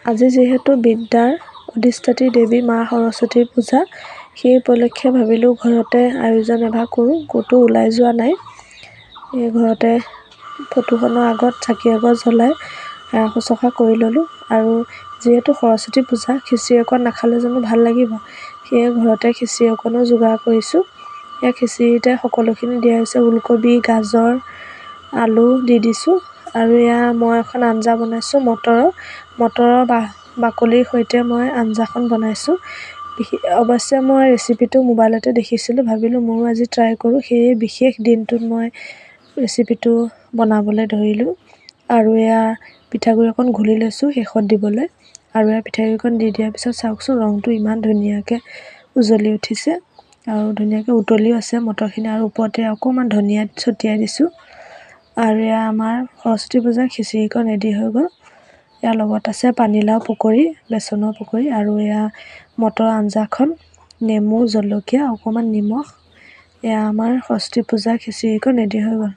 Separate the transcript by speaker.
Speaker 1: আজি যিহেতু বিদ্যাৰ অধিষ্ঠাত্ৰী দেৱী মা সৰস্বতীৰ পূজা, সেই উপলক্ষে ভাবিলোঁ ঘৰতে আয়োজন এভাগ কৰোঁ। ক'তো ওলাই যোৱা নাই। এই ঘৰতে ফটোখনৰ আগত চাকি এগছ জ্বলাই সেৱা শুশ্ৰূষা কৰি ল'লোঁ। আৰু যিহেতু সৰস্বতী পূজা, খিচিৰি অকণ নাখালে জানো ভাল লাগিব, সেয়ে ঘৰতে খিচিৰি অকণো যোগাৰ কৰিছোঁ। এই খিচিৰিতে সকলোখিনি দিয়া হৈছে, ওলকবি, গাজৰ, আলু দি দিছোঁ। আৰু মই এখন আঞ্জা বনাইছোঁ মটৰৰ বাকলিৰ সৈতে মই আঞ্জাখন বনাইছোঁ। অৱশ্যে মই ৰেচিপিটো মোবাইলতে দেখিছিলোঁ, ভাবিলোঁ ময়ো আজি ট্ৰাই কৰোঁ। সেয়ে বিশেষ দিনটোত মই ৰেচিপিটো বনাবলৈ ধৰিলোঁ। আৰু পিঠাগুড়ি অকণ ঘুলি লৈছোঁ শেষত দিবলৈ। আৰু পিঠাগুড়িকণ দি দিয়াৰ পিছত চাওকচোন ৰংটো ইমান ধুনীয়াকৈ উজলি উঠিছে আৰু ধুনীয়াকৈ উতলিও আছে মটৰখিনি। আৰু ওপৰতে অকণমান ধনিয়া ছটিয়াই দিছোঁ। আৰু আমাৰ সৰস্বতী পূজাৰ খিচিৰিকণ ৰেডি হৈ গ'ল। ইয়াৰ লগত আছে পানীলাও পকৰি, বেচনৰ পকৰি, আৰু মটৰ আঞ্জাখন, নেমু, জলকীয়া, অকণমান নিমখ। আমাৰ সৰস্বতী পূজাৰ খিচিৰিকণ ৰেডি হৈ গ'ল।